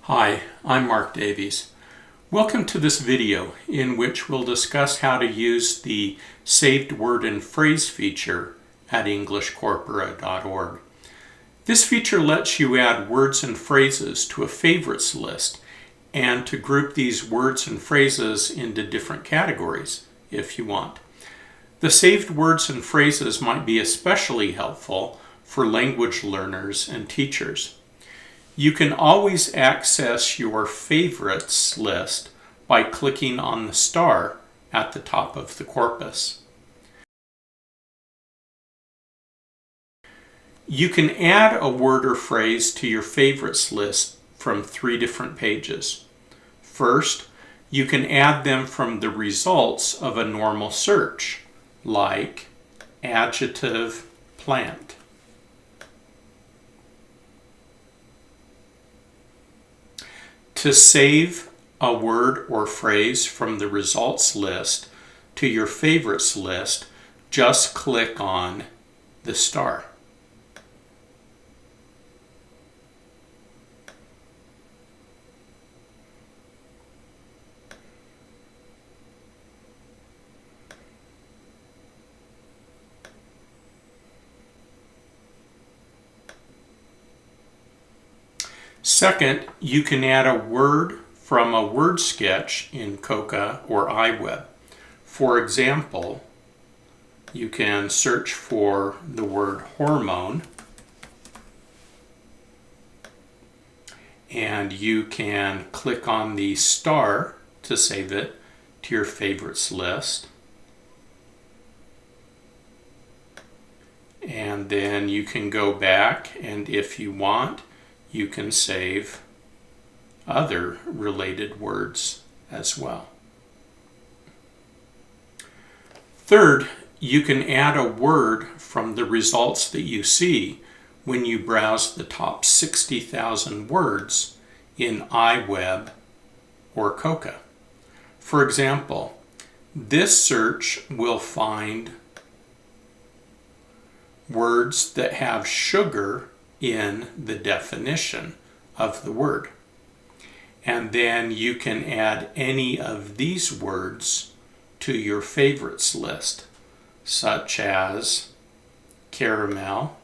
Hi, I'm Mark Davies. Welcome to this video in which we'll discuss how to use the Saved Word and Phrase feature at EnglishCorpora.org. This feature lets you add words and phrases to a favorites list and to group these words and phrases into different categories if you want. The saved words and phrases might be especially helpful for language learners and teachers. You can always access your favorites list by clicking on the star at the top of the corpus. You can add a word or phrase to your favorites list from 3 different pages. First, you can add them from the results of a normal search, like adjective plant. To save a word or phrase from the results list to your favorites list, just click on the star. Second, you can add a word from a word sketch in COCA or iWeb. For example, you can search for the word hormone, and you can click on the star to save it to your favorites list. And then you can go back, and if you want, you can save other related words as well. Third, you can add a word from the results that you see when you browse the top 60,000 words in iWeb or COCA. For example, this search will find words that have sugar in the definition of the word. And then you can add any of these words to your favorites list, such as caramel,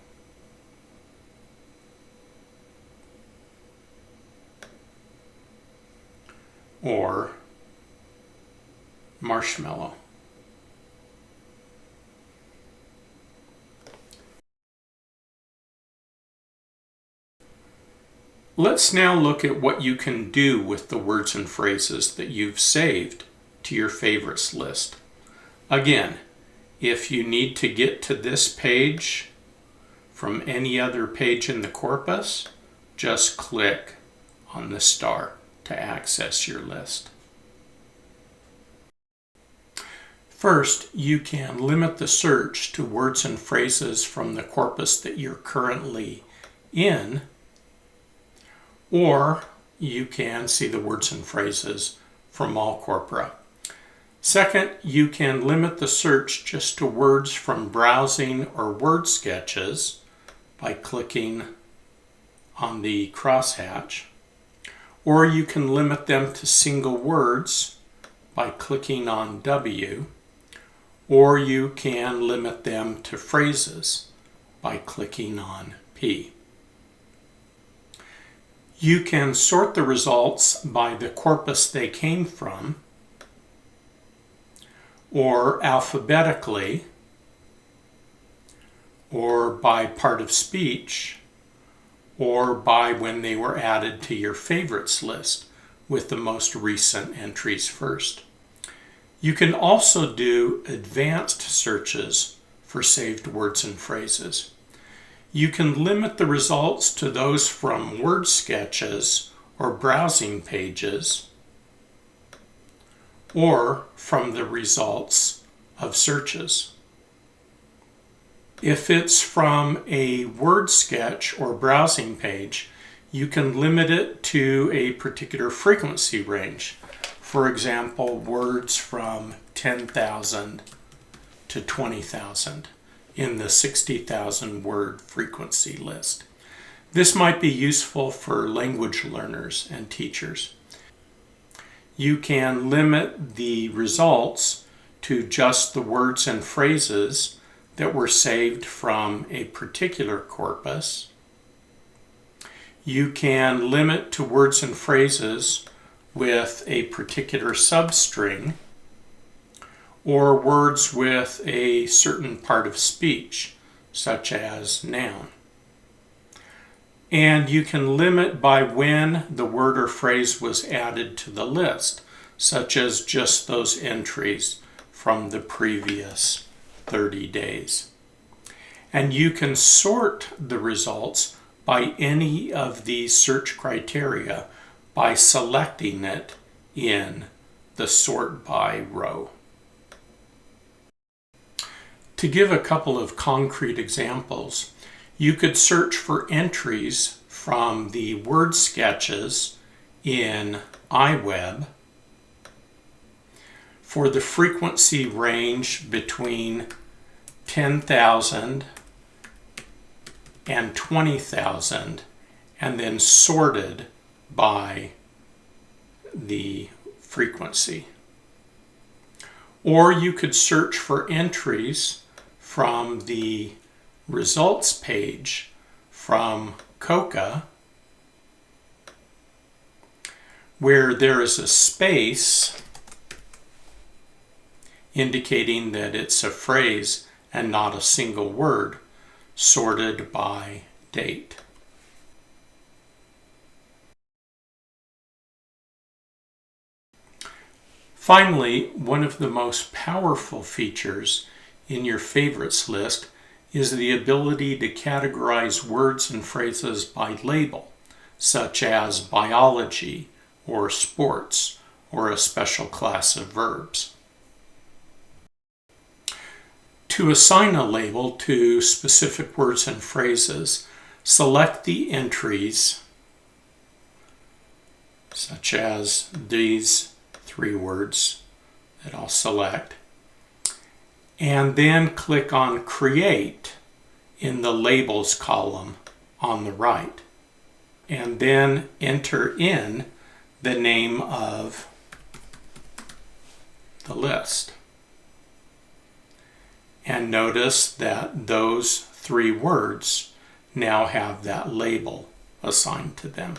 or marshmallow. Let's now look at what you can do with the words and phrases that you've saved to your favorites list. Again, if you need to get to this page from any other page in the corpus, just click on the star to access your list. First, you can limit the search to words and phrases from the corpus that you're currently in, or you can see the words and phrases from all corpora. Second, you can limit the search just to words from browsing or word sketches by clicking on the crosshatch, or you can limit them to single words by clicking on W, or you can limit them to phrases by clicking on P. You can sort the results by the corpus they came from, or alphabetically, or by part of speech, or by when they were added to your favorites list, with the most recent entries first. You can also do advanced searches for saved words and phrases. You can limit the results to those from word sketches or browsing pages, or from the results of searches. If it's from a word sketch or browsing page, you can limit it to a particular frequency range. For example, words from 10,000 to 20,000. In the 60,000 word frequency list. This might be useful for language learners and teachers. You can limit the results to just the words and phrases that were saved from a particular corpus. You can limit to words and phrases with a particular substring or words with a certain part of speech, such as noun. And you can limit by when the word or phrase was added to the list, such as just those entries from the previous 30 days. And you can sort the results by any of these search criteria by selecting it in the Sort By row. To give a couple of concrete examples, you could search for entries from the word sketches in iWeb for the frequency range between 10,000 and 20,000, and then sorted by the frequency. Or you could search for entries from the results page from COCA, where there is a space indicating that it's a phrase and not a single word, sorted by date. Finally, one of the most powerful features in your favorites list is the ability to categorize words and phrases by label, such as biology or sports or a special class of verbs. To assign a label to specific words and phrases, select the entries, such as these 3 words that I'll select, and then click on Create in the Labels column on the right, and then enter in the name of the list. And notice that those 3 words now have that label assigned to them.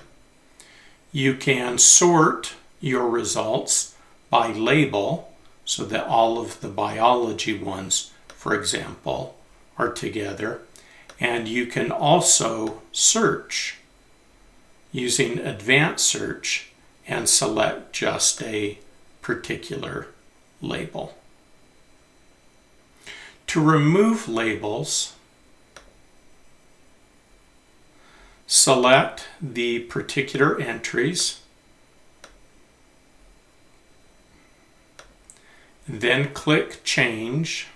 You can sort your results by label so that all of the biology ones, for example, are together. And you can also search using advanced search and select just a particular label. To remove labels, select the particular entries, then click Change,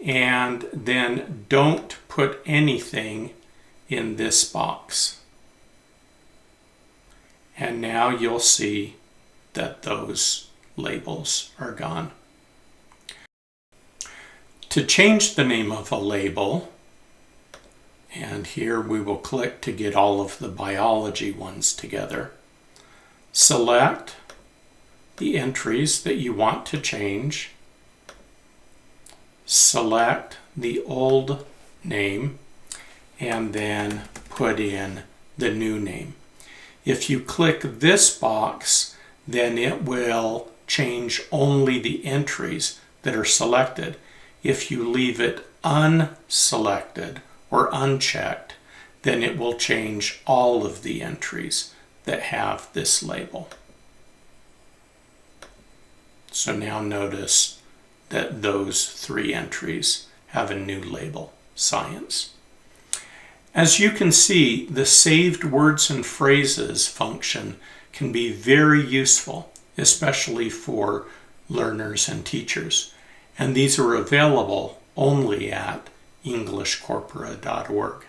and then don't put anything in this box. And now you'll see that those labels are gone. To change the name of a label, and here we will click to get all of the biology ones together, select the entries that you want to change, select the old name, and then put in the new name. If you click this box, then it will change only the entries that are selected. If you leave it unselected or unchecked, then it will change all of the entries that have this label. So now notice that those 3 entries have a new label, Science. As you can see, the Saved Words and Phrases function can be very useful, especially for learners and teachers. And these are available only at englishcorpora.org.